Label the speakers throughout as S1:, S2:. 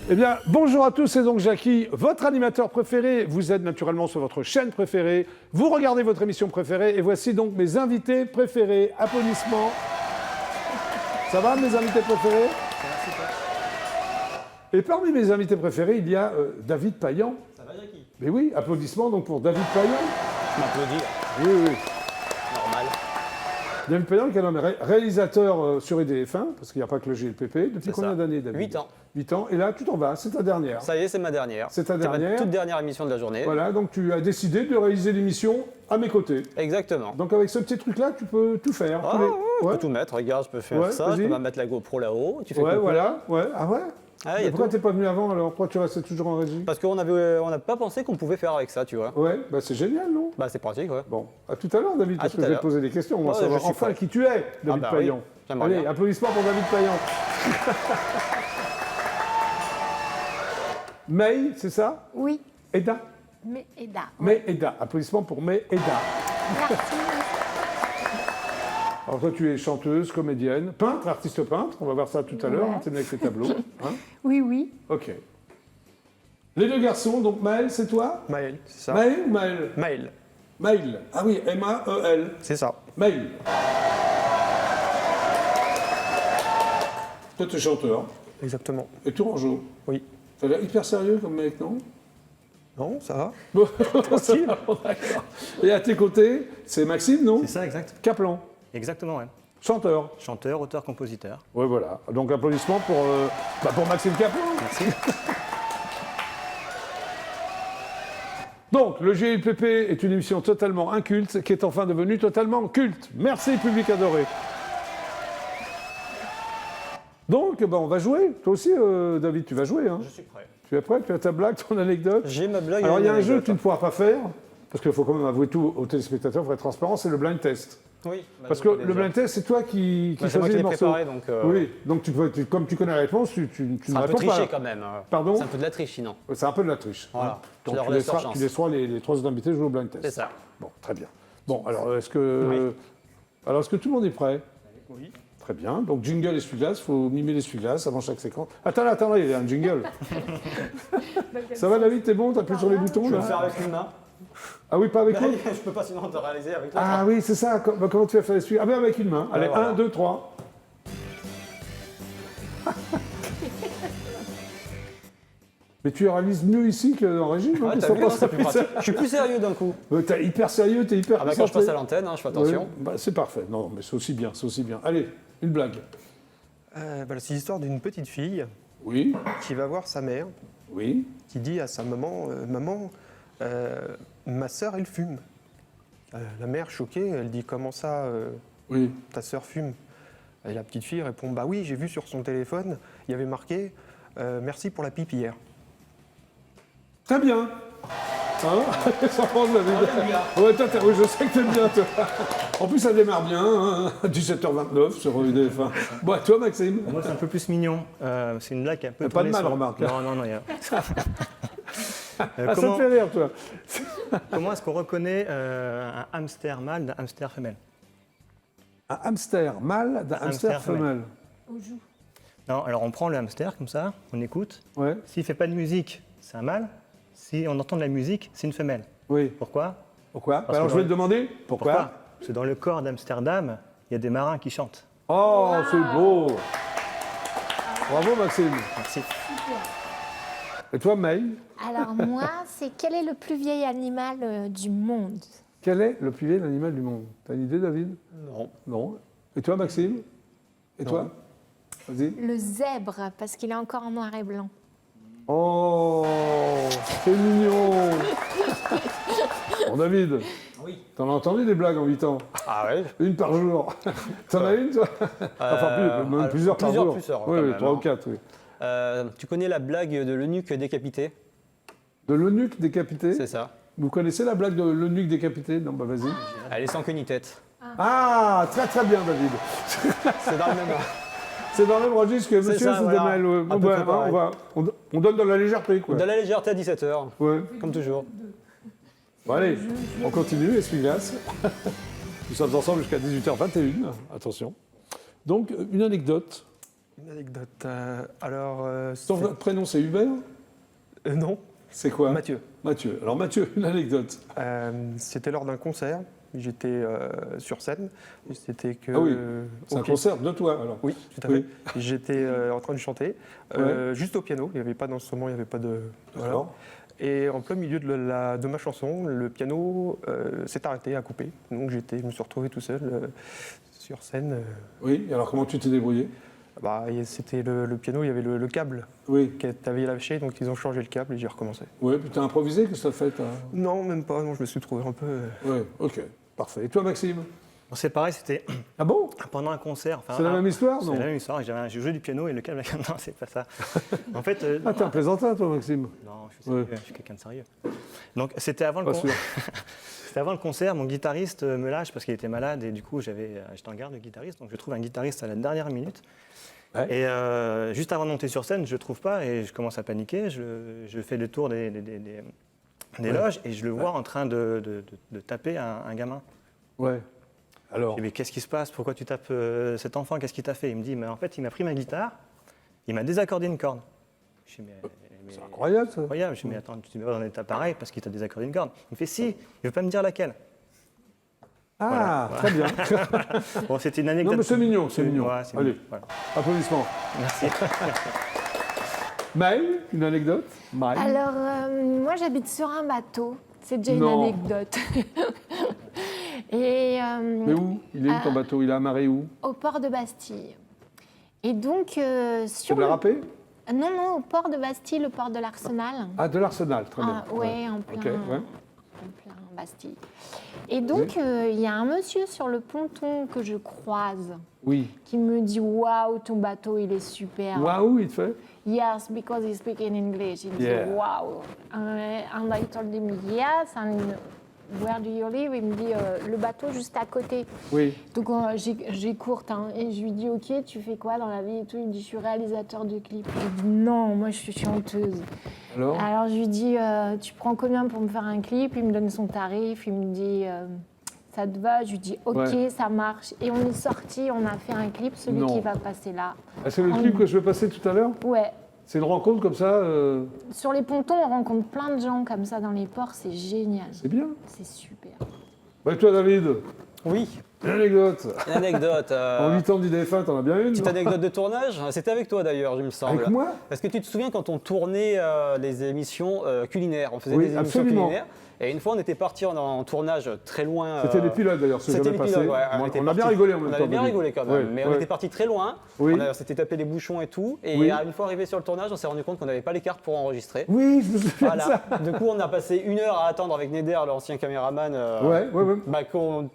S1: Eh bien, bonjour à tous, c'est donc Jackie, votre animateur préféré. Vous êtes naturellement sur votre chaîne préférée. Vous regardez votre émission préférée. Et voici donc mes invités préférés. Applaudissements. Ça va, mes invités préférés? Et parmi mes invités préférés, il y a David Payan.
S2: Ça va, Jackie?
S1: Mais oui, applaudissements donc pour David Payan.
S2: Je m'applaudis.
S1: Oui, oui.
S2: Normal.
S1: David Payan, qui est un réalisateur sur EDF1, parce qu'il n'y a pas que le GLPP. Depuis combien d'années, David?
S2: 8 ans.
S1: 8 ans. Et là, tu t'en vas, c'est ta dernière.
S2: Ça y est, c'est ma dernière.
S1: C'est ta
S2: C'est
S1: dernière.
S2: ma toute dernière émission de la journée.
S1: Voilà, donc tu as décidé de réaliser l'émission à mes côtés.
S2: Exactement.
S1: Donc avec ce petit truc-là, tu peux tout faire.
S2: Ah, je peux tout mettre. Regarde, je peux faire
S1: Ouais,
S2: ça. Je
S1: vas-y.
S2: peux mettre la GoPro là-haut. Tu fais
S1: Ouais,
S2: coucou.
S1: voilà. Ouais. Ah ouais.
S2: Ah, y
S1: Mais
S2: a
S1: pourquoi
S2: tout.
S1: t'es pas venu avant alors? Pourquoi tu restais toujours en régie?
S2: Parce qu'on n'a pas pensé qu'on pouvait faire avec ça, tu vois.
S1: Ouais, bah c'est génial, non?
S2: Bah, c'est pratique, ouais.
S1: Bon, à tout à l'heure, David, parce
S2: tout
S1: que
S2: à
S1: je vais te
S2: l'heure.
S1: poser des questions. On va
S2: Ouais,
S1: savoir
S2: je suis
S1: enfin
S2: prêt.
S1: qui tu es, David
S2: bah
S1: Payan.
S2: oui, j'aimerais
S1: Allez,
S2: bien.
S1: applaudissements pour David Payan. May, c'est ça?
S3: Oui,
S1: Eda?
S3: mais Eda.
S1: May Eda. Applaudissements pour May Eda.
S3: Merci.
S1: Alors toi, tu es chanteuse, comédienne, peintre, artiste peintre. On va voir ça tout à l'heure.
S3: Ouais.
S1: Hein, t'es venu avec tes tableaux. Hein?
S3: Oui, oui.
S1: Ok. Les deux garçons, donc Maël, c'est toi?
S4: Maël, c'est ça.
S1: Maël ou Maël?
S4: Maël,
S1: Maël. Ah oui, M-A-E-L.
S4: c'est ça.
S1: Maël. Toi, tu es chanteur.
S4: Exactement.
S1: Et tourangeau.
S4: Oui.
S1: T'as l'air hyper sérieux comme mec, non?
S4: Non, ça va.
S1: Bon, d'accord. Et à tes côtés, c'est Maxime, non?
S5: C'est ça, exact.
S1: Kaplan.
S5: Exactement, ouais.
S1: Chanteur.
S5: Chanteur, auteur, compositeur.
S1: Oui, voilà. Donc applaudissements pour Maxime Kaplan.
S5: Merci.
S1: Donc, le GLPP est une émission totalement inculte qui est enfin devenue totalement culte. Merci, public adoré. Donc, ben, on va jouer. Toi aussi, David, tu vas jouer. Hein.
S2: Je suis prêt.
S1: Tu es prêt? Tu as ta blague, ton anecdote?
S2: J'ai ma blague.
S1: Alors,
S2: et
S1: il y a
S2: une
S1: un jeu que
S2: anecdote.
S1: tu ne pourras pas faire, parce qu'il faut quand même avouer tout aux téléspectateurs, pour être transparent, c'est le blind test.
S2: Oui. bah,
S1: Parce
S2: je
S1: que
S2: connais
S1: le
S2: déjà.
S1: blind test, c'est toi qui
S2: Bah, c'est moi
S1: choisis
S2: qui
S1: les
S2: l'ai
S1: morceaux.
S2: préparé, donc.
S1: Oui, donc comme tu connais la réponse, tu ne
S2: C'est un peu
S1: réponds
S2: triché
S1: pas.
S2: quand même.
S1: Pardon?
S2: C'est un peu de la triche, sinon.
S1: C'est un peu de la triche.
S2: Voilà.
S1: hein.
S2: Je
S1: Donc
S2: leur
S1: tu
S2: laisse leur
S1: laisseras,
S2: chance.
S1: tu laisseras les trois invités jouer au blind test.
S2: C'est ça.
S1: Bon, très bien. Bon, alors est-ce que tout le monde est prêt?
S4: Oui.
S1: Très bien. Donc jingle essuie-glace, il faut mimer l'essuie-glace avant chaque séquence. Attends, il y a un jingle. Ça va David, t'es bon? T'appuies sur les boutons
S2: Je peux
S1: là?
S2: le faire avec une main.
S1: Ah oui, pas avec l'autre?
S2: Je peux pas sinon te réaliser avec l'autre.
S1: Ah oui, c'est ça. Comment tu vas faire l'essuie? Ah bien avec une main. Allez,
S2: voilà.
S1: 1, 2, 3. Mais tu réalises mieux ici qu'en régie, non?
S2: Ouais,
S1: Ils
S2: t'as
S1: sont
S2: vu,
S1: pas
S2: non, c'est plus
S1: ça.
S2: pratique. Je suis plus sérieux d'un coup.
S1: T'es hyper sérieux, t'es hyper
S2: Ah bah quand je
S1: concentré.
S2: passe à l'antenne, je fais attention.
S1: Ouais, bah, c'est parfait. Non, mais c'est aussi bien, c'est aussi bien. Allez, une blague.
S4: Voilà, c'est l'histoire d'une petite fille
S1: Oui,
S4: qui va voir sa mère,
S1: oui.
S4: qui dit à sa maman, maman, ma sœur, elle fume. La mère, choquée, elle dit, comment ça,
S1: Oui.
S4: ta sœur fume? Et la petite fille répond, bah oui, j'ai vu sur son téléphone, il y avait marqué, merci pour la pipe hier.
S1: Très bien. Hein? Ça prend de la vie. Ouais, toi, oui, je sais que t'aimes bien, toi. En plus, ça démarre bien, hein, 17h29 sur EDF1. Bon, à toi, Maxime.
S5: Moi, c'est un peu plus mignon. C'est une blague qui est un peu.
S1: Y a pas de
S5: tournée
S1: mal,
S5: sur-
S1: remarque.
S5: Non, il y a.
S1: Ah, ça te
S5: comment
S1: fait rire, toi.
S5: comment est-ce qu'on reconnaît un hamster mâle d'un hamster femelle?
S1: Un hamster mâle d'un hamster
S5: Hamster femelle.
S1: femelle.
S3: On joue.
S5: Non, alors on prend le hamster comme ça, on écoute.
S1: Ouais,
S5: S'il fait pas de musique, c'est un mâle. Si on entend de la musique, c'est une femelle.
S1: oui.
S5: Pourquoi?
S1: Pourquoi?
S5: Parce
S1: Alors,
S5: que
S1: je vais
S5: dans
S1: te demander pourquoi.
S5: Parce que dans le corps d'Amsterdam, il y a des marins qui chantent.
S1: Oh, c'est beau. Bravo, Maxime.
S5: Merci.
S1: Et toi, May,
S3: Alors moi, c'est quel est le plus vieil animal du monde?
S1: quel est le plus vieil animal du monde? T'as une idée, David?
S2: Non.
S1: Non. Et toi, Maxime? Et toi? Vas-y.
S3: Le zèbre, parce qu'il est encore en noir et blanc.
S1: Oh, c'est mignon. Bon, David,
S2: Oui.
S1: t'en as entendu des blagues en 8 ans?
S2: Ah ouais.
S1: Une par jour. T'en as une, toi? Enfin, même
S2: alors,
S1: plusieurs par jour.
S2: plusieurs,
S1: Oui,
S2: quand
S1: oui,
S2: même,
S1: 3 ou
S2: hein.
S1: 4, oui.
S2: Tu connais la blague de l'eunuque décapité?
S1: De l'eunuque décapité?
S2: C'est ça.
S1: Vous connaissez la blague de l'eunuque décapité? Non, bah vas-y.
S2: Elle est sans queue ni tête.
S1: Ah, très très bien, David.
S2: C'est dans le même.
S1: C'est dans le même registre que
S2: C'est
S1: monsieur
S2: ça, voilà.
S1: Soudemel.
S2: Un peu
S1: Ouais,
S2: préparé.
S1: on donne de la légèreté, quoi.
S2: De la légèreté à 17h,
S1: Ouais.
S2: comme toujours.
S1: Bon, allez, on continue, essuie-glace. Nous sommes ensemble jusqu'à 18h21. Attention. Donc, une anecdote
S4: Une anecdote.
S1: Ton vrai prénom, c'est Hubert?
S4: Non,
S1: C'est quoi?
S4: Mathieu.
S1: Mathieu. Alors Mathieu, une anecdote.
S4: C'était lors d'un concert. J'étais sur scène. C'était que.
S1: Ah oui, c'est un
S4: au pied-
S1: concert de toi, alors.
S4: Oui, tout à
S1: Oui.
S4: fait. J'étais en train de chanter, juste au piano. Il n'y avait pas d'instrument, il n'y avait pas de. Voilà.
S1: D'accord.
S4: Et en plein milieu de ma chanson, le piano s'est arrêté, a coupé. Donc je me suis retrouvé tout seul sur scène.
S1: Oui, alors comment tu t'es débrouillé?
S4: C'était le piano, il y avait le câble
S1: Oui.
S4: qui avait lâché, donc ils ont changé le câble et j'ai recommencé.
S1: Oui, puis t'as improvisé, qu'est-ce que ça fait?
S4: Non, même pas, non, je me suis trouvé un peu.
S1: Oui, ok, parfait. Et toi, Maxime?
S5: Bon, c'est pareil, c'était
S1: Ah bon?
S5: pendant un concert. Enfin,
S1: C'est la même histoire,
S5: C'est
S1: non?
S5: la même histoire. J'ai joué du piano et le câble. Non, c'est pas ça. En fait,
S1: Ah, t'es un plaisantin, toi, Maxime?
S5: non, je suis
S1: Ouais.
S5: sérieux, je suis quelqu'un de sérieux. Donc c'était avant le
S1: Pas
S5: concert.
S1: sûr.
S5: C'était avant le concert, mon guitariste me lâche parce qu'il était malade et du coup j'étais en garde de guitariste, donc je trouve un guitariste à la dernière minute.
S1: Ouais.
S5: Et juste avant de monter sur scène, je ne trouve pas et je commence à paniquer. Je fais le tour des loges et je le vois en train de taper un gamin.
S1: Ouais. Alors?
S5: Je dis, mais qu'est-ce qui se passe? Pourquoi tu tapes cet enfant? Qu'est-ce qu'il t'a fait? Il me dit, mais en fait, il m'a pris ma guitare, il m'a désaccordé une corde. Je dis, mais
S1: C'est incroyable, ça.
S5: incroyable. Je dis, mais attends, tu te mets pas dans un état pareil parce qu'il t'a désaccordé une corde. Il me fait, si, il ne veut pas me dire laquelle.
S1: Ah, très bien.
S5: Bon, c'était une anecdote.
S1: Non, mais c'est mignon, c'est mignon.
S5: Ouais, c'est
S1: Allez,
S5: mignon, voilà.
S1: applaudissements.
S5: Merci.
S1: Maëlle, une anecdote? Maëlle?
S3: Alors, moi, j'habite sur un bateau. C'est déjà
S1: Non.
S3: une anecdote. Et
S1: Mais où? Il est où ton bateau? Il est amarré où?
S3: au port de Bastille. Et donc,
S1: Tu
S3: sur
S1: de la
S3: le...
S1: râpée?
S3: Non, non, au port de Bastille, le port de l'Arsenal.
S1: Ah, de l'Arsenal, très bien.
S3: Ah, ouais, en plein,
S1: Ok, ouais.
S3: en plein Bastille. Et donc, il y a un monsieur sur le ponton que je croise
S1: Oui.
S3: qui me dit « Waouh, ton bateau, il est super ».
S1: Waouh, il te fait?
S3: Yes, because he speaks in English. Il me
S1: Yeah.
S3: dit wow. And I told him yes. And where do you live? Il me dit le bateau juste à côté.
S1: Oui.
S3: Donc j'écourte et je lui dis ok, tu fais quoi dans la vie et tout. Il me dit je suis réalisateur de clips. Je dis non, moi je suis chanteuse. Alors je lui dis tu prends combien pour me faire un clip? Il me donne son tarif. Il me dit ça te va? Je lui dis ok,
S1: Ouais.
S3: ça marche. Et on est sortis, on a fait un clip, celui
S1: Non.
S3: qui va passer là.
S1: Ah, c'est le clip que je vais passer tout à l'heure?
S3: Ouais.
S1: C'est une rencontre comme ça,
S3: Sur les pontons, on rencontre plein de gens comme ça dans les ports, c'est génial.
S1: c'est bien.
S3: C'est super.
S1: Bah, et toi, David,
S2: Oui,
S1: une anecdote.
S2: une anecdote.
S1: En 8 ans d'IDF1, t'en as bien une?
S2: Petite
S1: non?
S2: anecdote de tournage. C'était avec toi d'ailleurs, il me semble.
S1: Avec moi?
S2: Est-ce que tu te souviens quand on tournait les émissions culinaires? On faisait
S1: Oui,
S2: des émissions
S1: absolument.
S2: culinaires. Et une fois, on était parti en tournage très loin.
S1: C'était les pilotes d'ailleurs, ce que
S2: C'était
S1: j'avais
S2: les
S1: passé.
S2: pilotes, ouais.
S1: On
S2: était
S1: a bien
S2: parti-
S1: rigolé en même
S2: On
S1: temps.
S2: avait bien
S1: David.
S2: rigolé quand même,
S1: Ouais,
S2: mais
S1: ouais.
S2: on était parti très loin.
S1: Oui.
S2: On s'était tapé les bouchons et tout. Et
S1: Oui.
S2: une fois arrivé sur le tournage, on s'est rendu compte qu'on n'avait pas les cartes pour enregistrer.
S1: Oui, je me souviens de
S2: Voilà.
S1: ça.
S2: Du coup, on a passé 1 heure à attendre avec Neder, l'ancien caméraman,
S1: Ouais.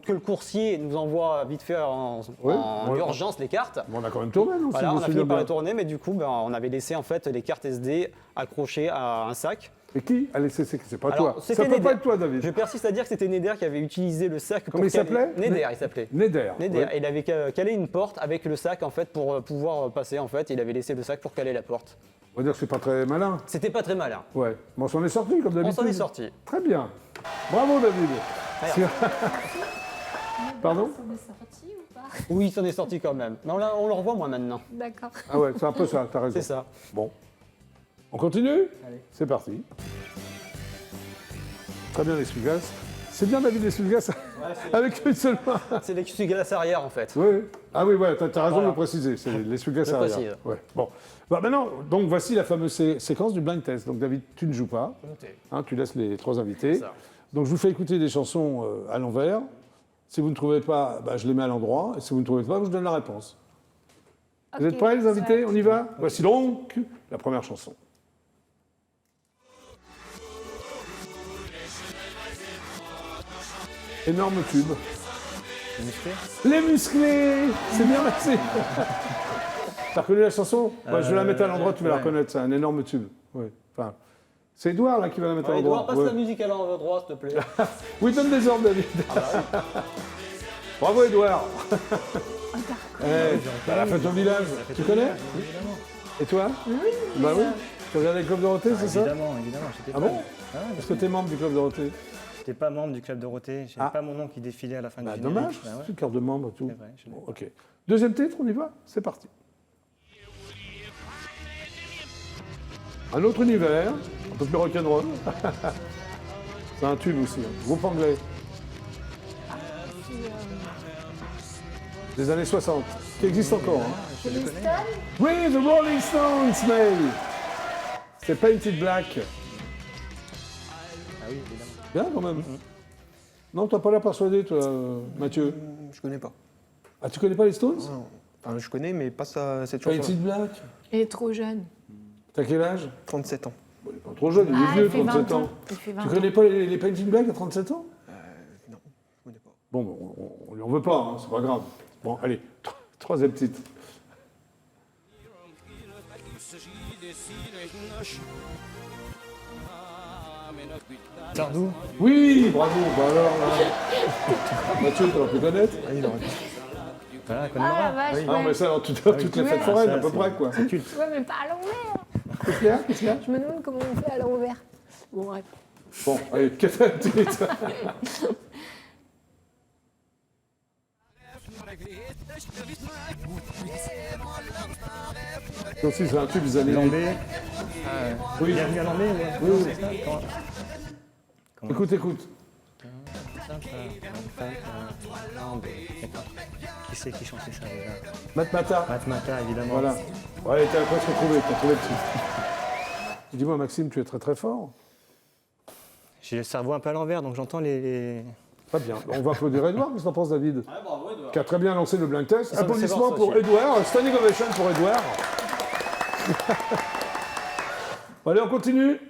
S2: que le coursier nous envoie vite fait en
S1: Ouais. Ouais.
S2: urgence les cartes.
S1: Bon, on a quand même tourné, non? si
S2: Voilà,
S1: je me
S2: on a
S1: souviens
S2: fini par
S1: bien.
S2: les tourner, mais du coup, on avait laissé en fait les cartes SD accrochées à un sac.
S1: Et qui a laissé? C'est pas
S2: Alors,
S1: toi.
S2: c'était
S1: Ça peut
S2: Neder.
S1: pas être toi, David.
S2: Je persiste à dire que c'était Neder qui avait utilisé le sac pour
S1: Comment il
S2: caler-
S1: s'appelait?
S2: Neder, il s'appelait.
S1: Neder.
S2: Neder.
S1: ouais.
S2: Et il avait calé une porte avec le sac en fait pour pouvoir passer en fait. Il avait laissé le sac pour caler la porte.
S1: On va dire que c'est pas très malin.
S2: C'était pas très malin.
S1: Ouais. Bon, on s'en est sorti comme
S2: On
S1: d'habitude.
S2: s'en est sorti.
S1: Très bien. Bravo, David.
S2: Merde.
S1: Pardon?
S3: On est sorti ou pas?
S2: Oui, il s'en est sorti quand même. Mais on le revoit moi maintenant.
S3: D'accord.
S1: Ah ouais, c'est un peu ça, t'as raison.
S2: C'est ça.
S1: Bon. On continue?
S2: Allez.
S1: C'est parti. Très bien, l'essuie-glace. C'est bien, David, l'essuie-glace avec une seule main.
S2: C'est l'essuie-glace arrière en fait.
S1: Oui. Ah oui, ouais, t'as raison de
S2: Voilà.
S1: le préciser. C'est l'essuie-glace
S2: Je
S1: arrière.
S2: précise.
S1: Ouais. Bon. Bah, maintenant, donc voici la fameuse séquence du blind test. Donc, David, tu ne joues pas.
S2: Montez.
S1: Hein, tu laisses les 3 invités.
S2: Ça.
S1: Donc, je vous fais écouter des chansons à l'envers. Si vous ne trouvez pas, bah, je les mets à l'endroit. Et si vous ne trouvez pas, je vous donne la réponse. Vous êtes prêts, les invités? On y va? Voici donc la première chanson. Énorme tube. Les musclés. C'est bien, merci. T'as reconnu la chanson? Ouais, je vais la mettre à l'endroit, tu vas la
S5: ouais.
S1: reconnaître. C'est un énorme tube. Ouais. Enfin, c'est Edouard là qui va la mettre à
S2: Ouais,
S1: l'endroit.
S2: Edouard, passe
S1: Ouais.
S2: la musique à l'endroit s'il te plaît.
S1: Oui, donne des ordres, David. Bravo, Edouard. T'as la fête au village. Tu connais? Et toi? Oui. Bah oui. Tu regardes le Club Dorothée, c'est ça?
S5: Évidemment, j'étais
S1: Ah
S5: fan.
S1: bon?
S5: Ah ouais,
S1: Est-ce que t'es membre du Club Dorothée?
S5: j'étais pas membre du club Dorothée, j'avais
S1: Ah.
S5: pas mon nom qui défilait à la fin
S1: Bah,
S5: du générique.
S1: dommage,
S5: Bah ouais.
S1: c'est une carte de membre et tout.
S5: C'est vrai, je l'ai.
S1: Bon, ok. Deuxième titre, on y va? C'est parti. Un autre univers, un peu plus rock'n'roll. C'est un tube aussi, hein. Groupe anglais. Des années 60, qui existe encore. Hein.
S3: C'est les Stones.
S1: Oui, The Rolling Stones, May. C'est Painted Black.
S5: Ah oui, évidemment.
S1: Bien quand même. Non, t'as pas l'air persuadé, toi, Mathieu.
S4: Je connais pas.
S1: Ah, tu connais pas les Stones?
S4: Non. Enfin, je connais, mais pas ça, cette chanson.
S1: Painted Black.
S3: Il est trop jeune.
S1: T'as quel âge?
S4: 37 ans.
S1: Bon, il est pas trop jeune, il est
S3: Ah,
S1: vieux,
S3: il fait
S1: 37
S3: 20
S1: ans.
S3: ans. Il fait 20
S1: Tu
S3: ans.
S1: connais pas les Painted Black à 37 ans?
S4: Non, je connais pas.
S1: Bon, on lui en veut pas, hein, c'est pas grave. Bon, allez, troisième titre.
S5: Sardou.
S1: Oui, bravo, bah alors là. Mathieu, tu aurais pu connaître?
S4: Ah, il aurait pu.
S5: Voilà,
S3: Ah la
S5: Connemara.
S3: vache,
S1: Ah,
S3: ouais.
S1: mais ça, alors, toutes les fêtes foraines, à peu près, quoi.
S5: C'est culte.
S3: Ouais, mais pas à l'envers.
S1: Qu'est-ce qu'il y a? Qu'est-ce qu'il y a?
S3: Je me demande comment on fait à l'envers. Bon, bref.
S1: Bon, allez, quatrième titre. Ça aussi, c'est un tube des années...
S5: Lambé.
S1: Oui,
S5: Bienvenue à Lambé.
S1: oui, oui.
S5: C'est ça, comment-
S1: Écoute, écoute.
S5: Qui c'est qui chantait ça déjà?
S1: Matmata.
S5: Matmata, évidemment.
S1: Voilà. Ouais, t'as presque trouvé, t'as trouvé le titre. Dis-moi, Maxime, tu es très très fort.
S5: J'ai le cerveau un peu à l'envers, donc j'entends les...
S1: Pas bien. On va applaudir Edouard. Qu'est-ce que t'en penses, David?
S2: Ah, bravo, Edouard.
S1: Qui a très bien lancé le blind test.
S2: Ça,
S1: Applaudissements
S2: c'est
S1: pour
S2: bon, ça aussi.
S1: Edouard. Standing ovation pour Edouard. Allez, on continue.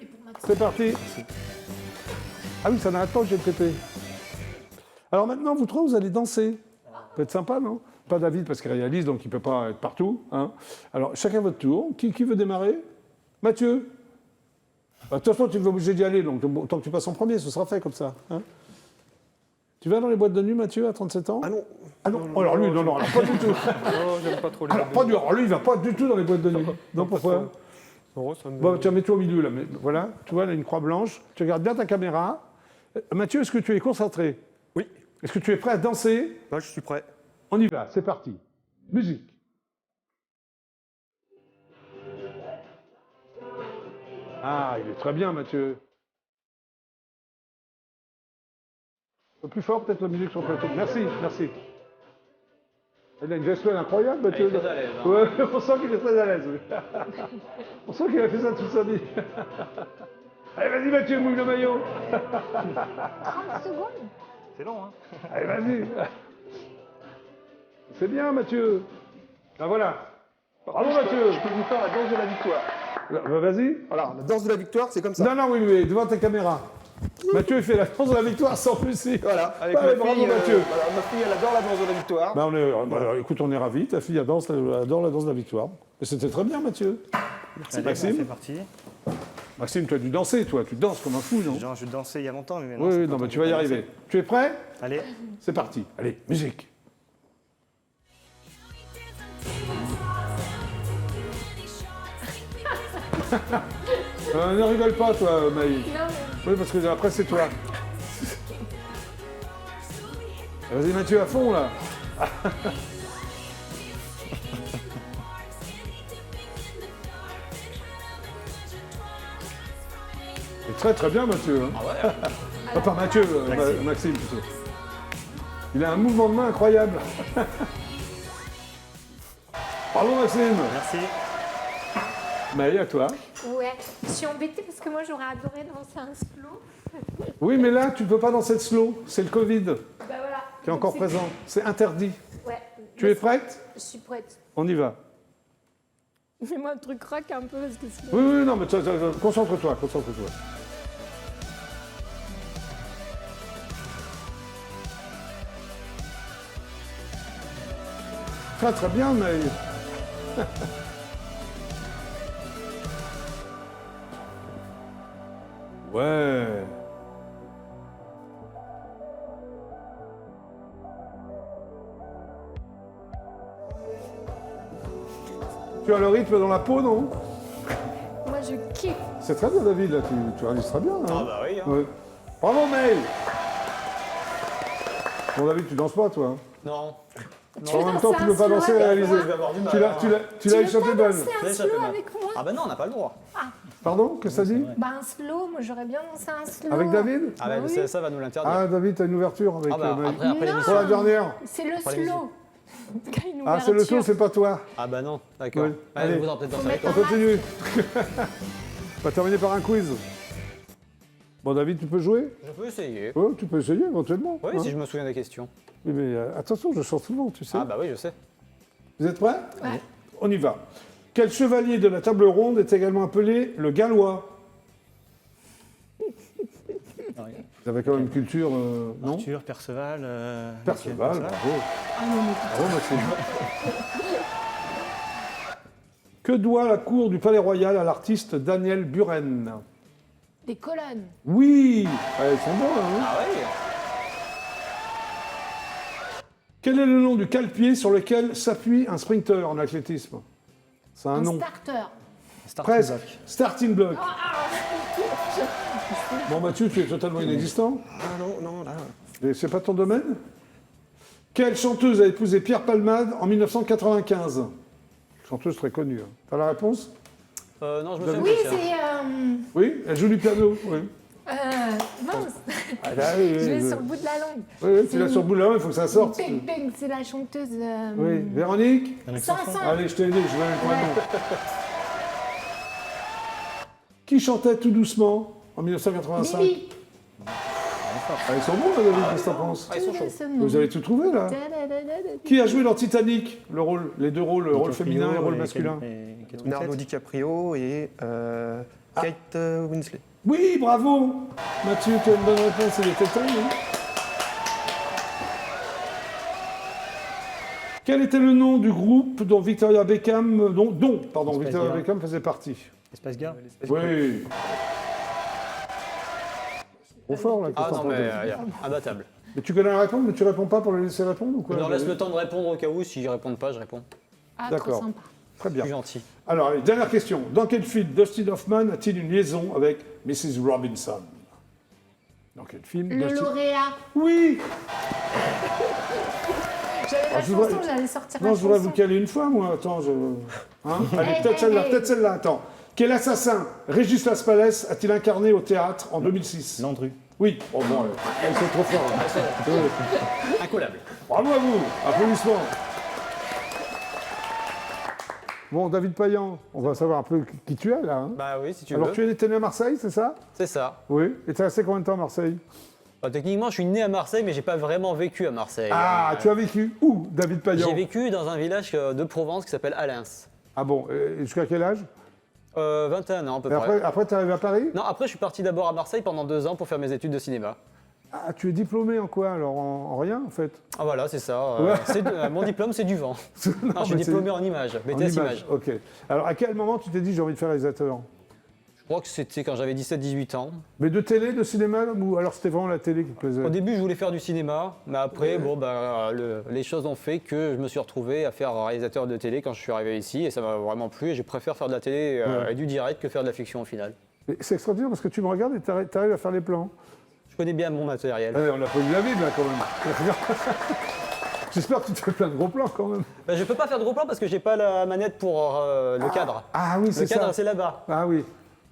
S1: C'est parti. Ah oui, ça n'arrête pas, j'ai le PP. Alors maintenant, vous trois, vous allez danser. Ça peut être sympa, non? Pas David, parce qu'il réalise, donc il ne peut pas être partout. Hein. Alors, chacun votre tour. Qui veut démarrer? Mathieu? Bah, de toute façon, tu vas obligé d'y aller, donc tant que tu passes en premier, ce sera fait comme ça. Hein. Tu vas dans les boîtes de nuit, Mathieu, à 37 ans?
S4: Ah non.
S1: Ah non, alors lui, non, alors pas du tout.
S4: Non, j'aime pas trop les
S1: Alors, pas du, alors lui, il va pas du tout dans les boîtes de nuit. Donc pourquoi?
S4: Non, ça me-
S1: Bon, tiens, mets-toi au milieu, là. Mais, voilà, tu vois, là, une croix blanche. Tu regardes bien ta caméra. Mathieu, est-ce que tu es concentré?
S4: Oui.
S1: Est-ce que tu es prêt à danser?
S4: Là, je suis prêt.
S1: On y va, c'est parti. Musique. Ah, il est très bien, Mathieu. Un peu plus fort, peut-être, la musique sur le plateau. Merci, merci. Il a une gestuelle incroyable, Mathieu.
S2: Il est très à l'aise, hein.
S1: Ouais, on sent qu'il est très à l'aise. Oui. On sent qu'il a fait ça toute sa vie. Allez, vas-y, Mathieu, mouille le maillot.
S3: 30 secondes.
S5: C'est long, hein?
S1: Allez, vas-y. C'est bien, Mathieu. Ben voilà. Bravo, Mathieu.
S4: Je peux vous faire la danse de la victoire.
S1: Vas-y.
S4: Voilà, la danse de la victoire, c'est comme ça.
S1: Non, non, oui, oui, devant ta caméra. Mathieu, il fait la danse de la victoire sans plus.
S4: Voilà, avec
S1: Ouais,
S4: ma
S1: bravo,
S4: fille,
S1: Mathieu.
S4: voilà, ma fille, elle adore la danse de la victoire.
S1: Bah, écoute, on est ravis. Ta fille adore la danse de la victoire. Et c'était très bien, Mathieu.
S5: Allez,
S1: Maxime.
S5: C'est parti.
S1: Maxime, tu as dû danser, toi. Tu danses comme un fou, non?
S5: Genre, je dansais il y a longtemps, mais maintenant...
S1: Oui,
S5: c'est
S1: oui,
S5: pas
S1: non, mais
S5: tant
S1: tu vas y
S5: que
S1: arriver. Tu es prêt?
S5: Allez.
S1: C'est parti. Allez, musique. Ne rigole pas, toi, Maï.
S3: Non, mais
S1: Oui, parce que après, c'est toi. Vas-y, Mathieu, à fond, là. C'est très, très bien, Mathieu. Hein.
S2: Ah ouais?
S1: Enfin, Mathieu, Maxime, plutôt. Il a un mouvement de main incroyable. Bravo, Maxime.
S5: Merci.
S1: Maï, à toi.
S3: ouais. Je suis embêtée parce que moi, j'aurais adoré danser un slow.
S1: Oui, mais là, tu ne peux pas danser de slow. C'est le Covid
S3: Bah voilà.
S1: qui est encore
S3: Donc,
S1: présent. C'est interdit.
S3: Ouais.
S1: Tu es prête?
S3: Je suis prête.
S1: On y va.
S3: Fais-moi un truc rock un peu parce que sinon...
S1: Oui, oui, non, mais concentre-toi, concentre-toi. Très, très bien, mais... Ouais. Tu as le rythme dans la peau, non?
S3: Moi, je kiffe.
S1: C'est très bien, David, là, tu réalises très bien. Hein.
S2: Ah bah oui, hein.
S1: Ouais. Bravo, Maël. Bon, David, tu danses pas, toi? Hein.
S2: Non.
S1: En même temps, tu ne peux pas danser et réaliser.
S2: Je vais avoir du mal.
S1: Tu l'as échappé bonne.
S3: C'est un
S2: Laisse
S3: slow
S2: la
S3: avec moi.
S2: Ah bah non, on n'a pas le droit.
S1: Pardon, qu'est-ce que ça dit?
S3: Bah un slow, moi j'aurais bien dansé un slow.
S1: Avec David?
S2: Ah bah
S3: oui.
S2: ça va nous l'interdire.
S1: Ah, David, t'as une ouverture avec
S2: Ah bah,
S1: Maï.
S2: après
S3: Non.
S2: l'émission.
S1: Pour la dernière.
S3: C'est le
S2: Pour les
S3: slow. Une
S1: Ah, c'est le
S3: ouverture.
S1: slow, c'est pas toi.
S2: Ah bah non, d'accord.
S1: Oui.
S2: Allez,
S1: Allez.
S2: vous en peut-être danser
S3: Faut
S2: avec
S3: mettre
S2: moi.
S1: On continue. On va terminer par un quiz. Bon, David, tu peux jouer?
S2: Je peux essayer.
S1: Oui, tu peux essayer éventuellement.
S2: Oui,
S1: hein.
S2: si je me souviens des questions.
S1: Oui, mais attention, je sors souvent, tu sais.
S2: Ah bah oui, je sais.
S1: Vous êtes prêts?
S3: Ouais.
S1: On y va. Quel chevalier de la table ronde est également appelé le Gallois? Vous avez quand même une culture, non?
S5: Arthur, Perceval.
S1: Perceval, bravo. Bravo, Maxime. Que doit la cour du Palais Royal à l'artiste Daniel Buren?
S3: Des colonnes.
S1: Oui! Ah, elles sont bonnes, hein?
S2: Ah oui.
S1: Quel est le nom du cale-pied sur lequel s'appuie un sprinter en athlétisme? C'est un
S3: Un
S1: nom.
S3: starter.
S1: Presque. Starting block. Bon, Mathieu, tu es totalement inexistant.
S4: Ah non, là.
S1: Et c'est pas ton domaine? Quelle chanteuse a épousé Pierre Palmade en 1995? Chanteuse très connue. Hein. T'as la réponse?
S2: Non, je me
S1: David.
S2: souviens
S3: Oui,
S2: pas de ça.
S3: c'est.
S1: Oui, elle joue du piano. Oui.
S3: Mince,
S1: Ah, là, oui,
S3: je l'ai
S1: oui,
S3: sur le bout de la langue.
S1: oui, tu l'as sur le bout de la main, il faut que ça sorte.
S3: Bang Bang, c'est la chanteuse.
S1: Oui, Véronique?
S3: Sanson.
S1: Allez, je t'ai aidé, je vais le point de nom. Qui chantait tout doucement en 1985?
S3: Bibi.
S1: Ah, ils sont bons, là, David, qu'est-ce que t'en penses?
S2: Ah, ils sont chauds.
S1: Vous avez tout trouvé, là? Qui a joué dans Titanic? Le rôle, les deux rôles, le rôle féminin et le rôle masculin.
S4: Leonardo DiCaprio et Kate Winslet.
S1: Oui, bravo! Mathieu, tu as une bonne réponse, il était temps, oui. Quel était le nom du groupe dont Victoria Beckham, Victoria Beckham faisait partie?
S5: Espace Gare.
S1: Oui. Trop fort, là.
S2: Ah
S1: qu'est-ce
S2: non,
S1: qu'on
S2: mais
S1: entend
S2: imbattable.
S1: Mais tu connais la réponse, mais tu réponds pas pour les laisser répondre ou quoi?
S2: Je leur laisse le temps de répondre au cas où. Si je réponds pas, je réponds.
S3: Ah, trop
S1: D'accord.
S3: sympa.
S1: Très bien.
S2: Plus gentil.
S1: Alors, allez, dernière question. Dans quel film Dustin Hoffman a-t-il une liaison avec Mrs. Robinson? Dans quel film
S3: Le lauréat.
S1: Oui!
S3: J'avais la
S1: je voudrais-
S3: chanson, j'allais sortir
S1: Non,
S3: la
S1: je voudrais
S3: chanson.
S1: vous caler une fois, moi. Attends, je... Hein Allez,
S3: Hey,
S1: peut-être
S3: hey,
S1: celle-là,
S3: hey.
S1: peut-être celle-là. Attends. Quel assassin Régis Laspalès a-t-il incarné au théâtre en 2006?
S5: Landru.
S1: Oui. Oh bon, elles sont trop fortes.
S2: Incollable.
S1: Bravo à vous. Applaudissements. Bon, David Payan, on va savoir un peu qui tu es, là. Hein.
S2: Bah oui, si tu
S1: Alors,
S2: veux.
S1: tu es né à Marseille, c'est ça?
S2: C'est ça.
S1: Oui. Et tu es resté combien de temps à Marseille?
S2: Bah, techniquement, je suis né à Marseille, mais j'ai pas vraiment vécu à Marseille.
S1: Ah, tu as vécu où, David Payan?
S2: J'ai vécu dans un village de Provence qui s'appelle Alins.
S1: Ah bon, et jusqu'à quel âge?
S2: 21 ans à peu
S1: Et
S2: près.
S1: après tu es arrivé à Paris?
S2: Non, après je suis parti d'abord à Marseille pendant 2 ans pour faire mes études de cinéma.
S1: Ah, tu es diplômé en quoi alors? En rien en fait?
S2: Ah voilà, c'est ça.
S1: Ouais.
S2: Mon diplôme, c'est du vent. Non, je suis
S1: mais c'est-
S2: diplômé en image,
S1: En
S2: BTS image.
S1: Ok. Alors à quel moment tu t'es dit j'ai envie de faire réalisateur?
S2: Je crois que c'était quand j'avais 17-18 ans.
S1: Mais de télé, de cinéma ou alors c'était vraiment la télé qui te plaisait?
S2: Au début, je voulais faire du cinéma, mais après, les choses ont fait que je me suis retrouvé à faire réalisateur de télé quand je suis arrivé ici, et ça m'a vraiment plu, et je préfère faire de la télé et du direct que faire de la fiction au final.
S1: Mais c'est extraordinaire parce que tu me regardes et tu arrives à faire les plans.
S2: Je connais bien mon matériel.
S1: On n'a pas eu la Bible là quand même. J'espère que tu te fais plein de gros plans quand même.
S2: Ben, je peux pas faire de gros plans parce que j'ai pas la manette pour le cadre.
S1: Ah oui,
S2: Le
S1: c'est
S2: cadre,
S1: ça.
S2: c'est là-bas.
S1: Ah oui.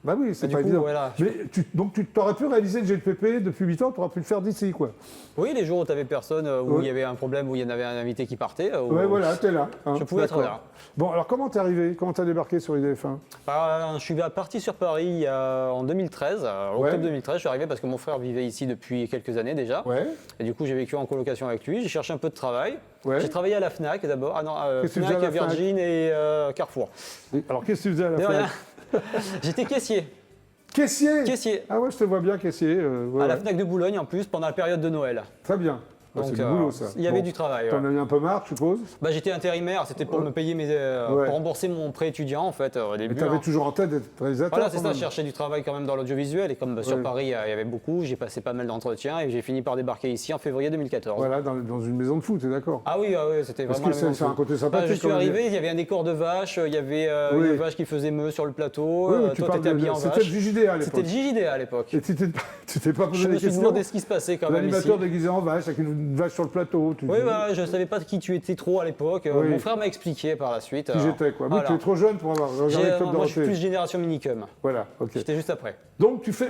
S1: Bah oui, c'est
S2: Du
S1: pas
S2: coup,
S1: évident.
S2: voilà.
S1: Mais donc tu t'aurais pu réaliser le GLPP depuis 8 ans, tu aurais pu le faire d'ici quoi.
S2: Oui, les jours où tu avais personne, où
S1: Ouais.
S2: il y avait un problème, où il y en avait un invité qui partait.
S1: Ouais, voilà, t'es là. hein.
S2: Je pouvais être
S1: D'accord.
S2: là.
S1: Bon, alors comment t'es arrivé? Comment t'as débarqué sur IDF1?
S2: Je suis parti sur Paris en 2013, en
S1: Ouais.
S2: octobre 2013. Je suis arrivé parce que mon frère vivait ici depuis quelques années déjà.
S1: Ouais.
S2: Et du coup, j'ai vécu en colocation avec lui. J'ai cherché un peu de travail.
S1: Ouais.
S2: J'ai travaillé à la Fnac d'abord. Ah non,
S1: Qu'est-ce que tu
S2: Fnac,
S1: faisais à la Fnac
S2: Virgin et Carrefour.
S1: Alors qu'est-ce que tu faisais à la
S2: De
S1: Fnac?
S2: rien. J'étais caissier.
S1: Caissier.
S2: Caissier.
S1: Ah ouais, je te vois bien caissier. Ouais,
S2: À la
S1: ouais.
S2: Fnac de Boulogne en plus pendant la période de Noël.
S1: Très bien. Ah, c'est
S2: Donc
S1: du boulot ça.
S2: il y avait
S1: Bon.
S2: du travail.
S1: T'en
S2: ouais.
S1: as eu un peu marre, je suppose.
S2: Bah, j'étais intérimaire, c'était pour
S1: Ouais.
S2: me payer
S1: Ouais.
S2: pour rembourser mon prêt étudiant en fait au
S1: Mais
S2: début.
S1: t'avais
S2: hein.
S1: toujours en tête d'être réalisateur.
S2: Voilà, c'est
S1: quand
S2: ça,
S1: même.
S2: je cherchais du travail quand même dans l'audiovisuel et comme sur
S1: Ouais.
S2: Paris il y avait beaucoup, j'ai passé pas mal d'entretiens et j'ai fini par débarquer ici en février 2014.
S1: Voilà, dans une maison de foot, t'es d'accord?
S2: Ah oui, c'était
S1: Parce
S2: vraiment
S1: que
S2: la même
S1: c'est un
S2: chose.
S1: côté
S2: Bah,
S1: sympathique.
S2: je suis
S1: quand même.
S2: arrivé, il y avait un décor de vache, il y avait
S1: Oui.
S2: une vache qui faisait meuh sur le plateau,
S1: Oui, mais tu
S2: toi
S1: parles
S2: t'étais habillé en
S1: C'était
S2: vache.
S1: le JJD à
S2: C'était
S1: l'époque.
S2: le JJD à l'époque.
S1: Et tu t'es pas posé
S2: Je me
S1: des
S2: suis
S1: questions?
S2: demandé ce qui se passait quand même ici.
S1: L'animateur déguisé en vache avec une une vache sur le plateau.
S2: Oui, bah, je ne savais pas qui tu étais trop à l'époque.
S1: Oui.
S2: Mon frère m'a expliqué par la suite.
S1: Qui j'étais, quoi. Oui,
S2: Voilà.
S1: tu es trop jeune pour avoir regardé le Club
S2: Moi, je suis
S1: Dorothée.
S2: plus génération Minicum.
S1: Voilà, ok.
S2: J'étais juste après.
S1: Donc, tu fais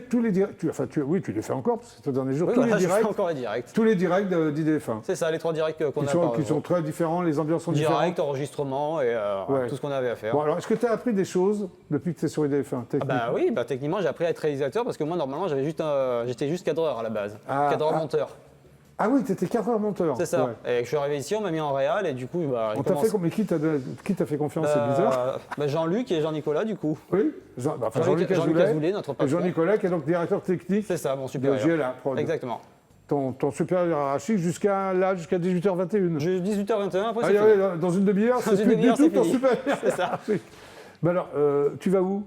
S1: tous les directs. Oui, tu les fais encore, parce que c'est au dernier jour.
S2: Oui,
S1: Tous
S2: voilà,
S1: les
S2: je fais
S1: directs.
S2: encore les directs.
S1: Tous les directs d'IDF1.
S2: C'est ça, les 3 directs qu'on a
S1: Qui sont très différents, les ambiances sont
S2: Direct,
S1: différentes.
S2: enregistrement et
S1: Ouais.
S2: tout ce qu'on avait à faire.
S1: Bon, alors, est-ce que tu as appris des choses depuis que tu es sur IDF1
S2: Bah oui, bah, techniquement j'ai appris à être réalisateur parce que moi normalement j'étais juste cadreur à la base, cadreur-monteur.
S1: Ah oui, tu étais cadreur monteur.
S2: C'est ça.
S1: Ouais.
S2: Et je suis arrivé ici, on m'a mis en réal et du coup
S1: On t'a fait mais qui t'a fait confiance, c'est bizarre.
S2: Jean-Luc et Jean-Nicolas du coup.
S1: Oui, Jean-Luc Azoulay
S2: notre
S1: et
S2: patron.
S1: Jean-Nicolas qui est donc directeur technique
S2: C'est ça, mon
S1: de
S2: supérieur.
S1: GLA Prod.
S2: Exactement.
S1: Ton supérieur hiérarchique jusqu'à 18h21.
S2: J'ai 18h21, après
S1: Ah,
S2: c'est
S1: oui,
S2: fini.
S1: dans une demi-heure,
S2: Dans
S1: c'est
S2: une
S1: plus du
S2: demi-heure,
S1: tout
S2: c'est
S1: ton
S2: fini.
S1: supérieur.
S2: C'est ça.
S1: Mais alors, tu vas où?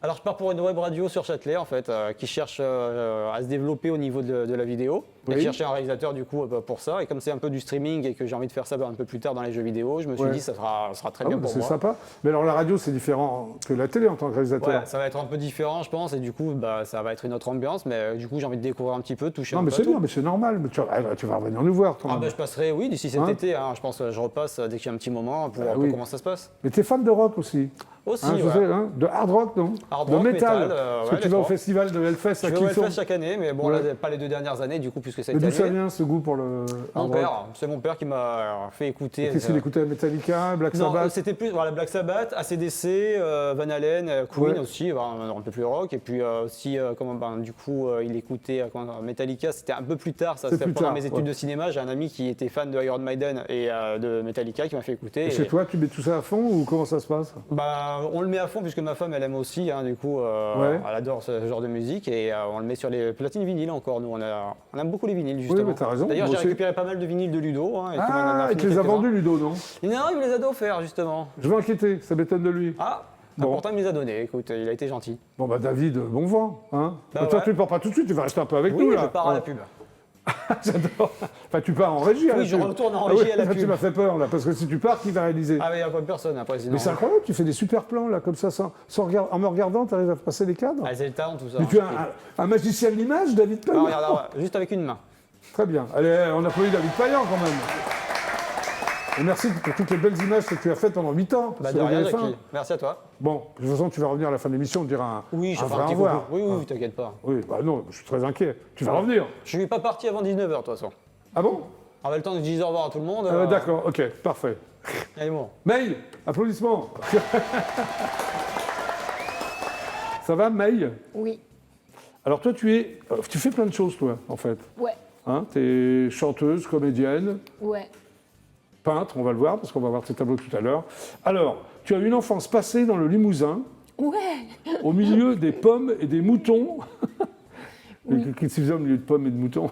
S2: Alors je pars pour une web radio sur Châtelet en fait, qui cherche à se développer au niveau de la vidéo.
S1: Oui.
S2: Et chercher un réalisateur du coup pour ça. Et comme c'est un peu du streaming et que j'ai envie de faire ça un peu plus tard dans les jeux vidéo, je me suis
S1: Ouais.
S2: dit ça sera très
S1: Ah
S2: bien
S1: oui,
S2: pour
S1: c'est
S2: moi.
S1: sympa. Mais alors, la radio, c'est différent que la télé en tant que réalisateur.
S2: Ouais, ça va être un peu différent, je pense, et du coup, bah, ça va être une autre ambiance, mais du coup, j'ai envie de découvrir un petit peu, toucher
S1: Non,
S2: un
S1: mais
S2: peu
S1: c'est
S2: à tout.
S1: bien, mais c'est normal. Mais tu vas revenir nous voir, toi.
S2: Ah bah, je passerai, oui, d'ici cet
S1: Hein
S2: été, hein, je pense que je repasse dès qu'il y a un petit moment pour voir
S1: oui.
S2: comment ça se passe.
S1: Mais t'es fan de rock aussi.
S2: Aussi,
S1: Hein, je
S2: ouais.
S1: sais, hein, de hard rock, non?
S2: Hard
S1: de
S2: rock,
S1: métal.
S2: métal,
S1: Parce
S2: ouais,
S1: que tu
S2: les
S1: vas au
S2: trois.
S1: festival de Hellfest
S2: Je
S1: à
S2: vais au
S1: Clisson.
S2: Hellfest chaque année, mais bon,
S1: Ouais.
S2: là, pas les 2 dernières années, du coup, puisque ça a
S1: Mais
S2: été
S1: d'où ça
S2: annulé.
S1: vient ce goût pour le
S2: Mon
S1: hard rock?
S2: père, c'est mon père qui m'a fait écouter.
S1: Qu'est-ce qu'il écoutait? Metallica, Black
S2: Non,
S1: Sabbath?
S2: c'était plus voilà, Black Sabbath, AC/DC, Van Halen, Queen
S1: Ouais.
S2: aussi, un peu plus rock. Et puis aussi, du coup, il écoutait Metallica, c'était un peu plus tard. Ça,
S1: C'est
S2: c'était
S1: plus
S2: pendant
S1: tard,
S2: mes études
S1: ouais.
S2: de cinéma. J'ai un ami qui était fan de Iron Maiden et de Metallica qui m'a fait écouter.
S1: Et chez toi, tu mets tout ça à fond ou comment ça se passe?
S2: Bah, on le met à fond puisque ma femme, elle aime aussi. Du coup,
S1: Ouais.
S2: elle adore ce genre de musique et on le met sur les platines vinyles encore. Nous, on aime beaucoup les vinyles, justement.
S1: mais t'as raison.
S2: D'ailleurs,
S1: Moi
S2: j'ai
S1: aussi.
S2: récupéré pas mal de vinyles de Ludo. Et puis on en a
S1: Ah, il
S2: fini
S1: te les a
S2: quelques-uns.
S1: vendus, Ludo, non?
S2: Non, il me les a offerts, justement.
S1: Je vais enquêter, ça m'étonne de lui.
S2: Ah,
S1: Bon.
S2: pourtant il me les a donnés, écoute, il a été gentil.
S1: Bon, bah David, bon vent. Hein.
S2: Bah
S1: Toi,
S2: ouais.
S1: tu ne pars pas tout de suite, tu vas rester un peu avec
S2: Oui,
S1: nous,
S2: je
S1: là.
S2: pars à la
S1: Hein.
S2: pub.
S1: J'adore. Enfin, tu pars en régie à la
S2: Oui, je
S1: pub.
S2: retourne en
S1: Ah oui,
S2: régie à la
S1: là, Tu
S2: pub.
S1: m'as fait peur, là, parce que si tu pars, qui va réaliser?
S2: Ah, mais il n'y a pas personne après, sinon.
S1: Mais c'est incroyable, tu fais des super plans, là, comme ça, en me regardant, tu arrives à passer les cadres.
S2: Ah, c'est le talent, tout ça.
S1: Mais tu es un magicien de l'image, David
S2: Ah,
S1: Payan.
S2: regarde, ouais, juste avec une main.
S1: Très bien. Allez, on applaudit David Payan, quand même. Et merci pour toutes les belles images que tu as faites pendant 8 ans.
S2: Bah, de
S1: sur
S2: rien,
S1: TF1.
S2: Jackie. Merci à toi.
S1: Bon, de toute façon, tu vas revenir à la fin de l'émission, on dira
S2: Oui, je
S1: un
S2: fais
S1: vrai
S2: un petit
S1: au revoir.
S2: coucou. Oui, t'inquiète pas.
S1: Oui, bah non, je suis très inquiet. Tu vas revenir.
S2: Je suis pas parti avant 19h, de toute façon.
S1: Ah bon?
S2: On avait le temps de dire au revoir à tout le monde.
S1: D'accord, ok, parfait.
S2: Allez, bon.
S1: May, applaudissements. Ça va, May?
S3: Oui.
S1: Alors toi, tu fais plein de choses, toi, en fait.
S3: Ouais.
S1: Hein, tu es chanteuse, comédienne,
S3: Ouais.
S1: peintre, on va le voir, parce qu'on va voir tes tableaux tout à l'heure. Alors, tu as une enfance passée dans le Limousin,
S3: Ouais.
S1: au milieu des pommes et des moutons. Qu'est-ce que tu faisais au milieu de pommes et de moutons?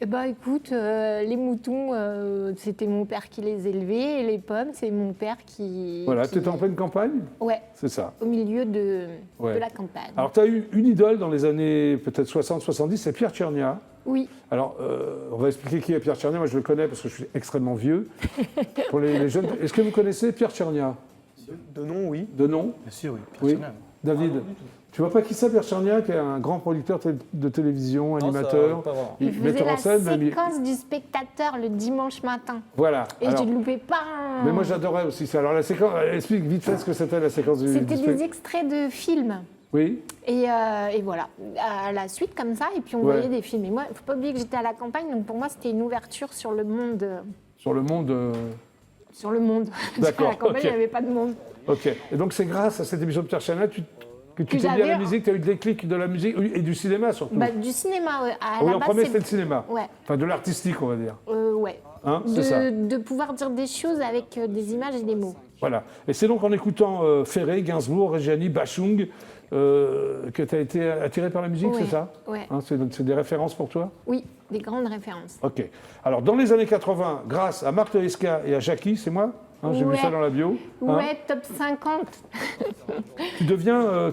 S3: Eh ben, écoute, les moutons, c'était mon père qui les élevait, et les pommes, c'est mon père qui...
S1: Voilà,
S3: qui-
S1: tu étais en pleine campagne?
S3: Ouais,
S1: C'est ça.
S3: au milieu de
S1: Ouais.
S3: la campagne.
S1: Alors, tu as eu une idole dans les années peut-être 60-70, c'est Pierre Tchernia.
S3: Oui,
S1: Alors, on va expliquer qui est Pierre Tchernia. Moi, je le connais parce que je suis extrêmement vieux. Pour les jeunes, est-ce que vous connaissez Pierre Tchernia?
S4: De nom, oui.
S1: De nom?
S5: Bien sûr, oui.
S1: Oui.
S5: Personnel.
S1: David, tu vois pas qui c'est Pierre Tchernia, qui est un grand producteur de télévision,
S2: Non, ça,
S1: animateur,
S2: pas vraiment.
S3: il faisait
S1: metteur en
S3: la
S1: scène. même,
S3: séquence du spectateur le dimanche matin.
S1: Voilà.
S3: Et
S1: Alors,
S3: je ne loupais pas un...
S1: mais moi, j'adorais aussi ça. Alors, la séquence, explique vite fait ce que c'était la séquence du
S3: C'était
S1: spectacle.
S3: des extraits de films.
S1: Oui.
S3: Et voilà, à la suite comme ça, et puis on
S1: Ouais.
S3: voyait des films. Et moi, il ne faut pas oublier que j'étais à la campagne, donc pour moi, c'était une ouverture sur le monde.
S1: Sur le monde.
S3: Sur le monde.
S1: D'accord,
S3: À la campagne,
S1: ok.
S3: il n'y avait pas de monde.
S1: Ok. Et donc, c'est grâce à cette émission de Pierre Tchernia que tu
S3: Que
S1: t'es mis à la
S3: j'avais-
S1: musique, tu as eu le déclic de la musique et du cinéma surtout.
S3: Bah, du cinéma, ouais. À
S1: oui,
S3: la
S1: en
S3: base,
S1: premier,
S3: c'est-
S1: c'était le cinéma.
S3: Ouais,
S1: Enfin, de l'artistique, on va dire.
S3: ouais.
S1: Hein, c'est ça.
S3: De pouvoir dire des choses avec des images et des mots.
S1: Voilà. Et c'est donc en écoutant Ferré, Gainsbourg, Reggiani, Bachung que tu as été attiré par la musique,
S3: Ouais,
S1: c'est ça?
S3: ouais.
S1: Hein, c'est des références pour toi?
S3: Oui, des grandes références.
S1: Ok. Alors, dans les années 80, grâce à Marc Toesca et à Jackie, c'est moi? Hein, j'ai vu
S3: Ouais.
S1: ça dans la bio. Hein,
S3: Ouais, top 50.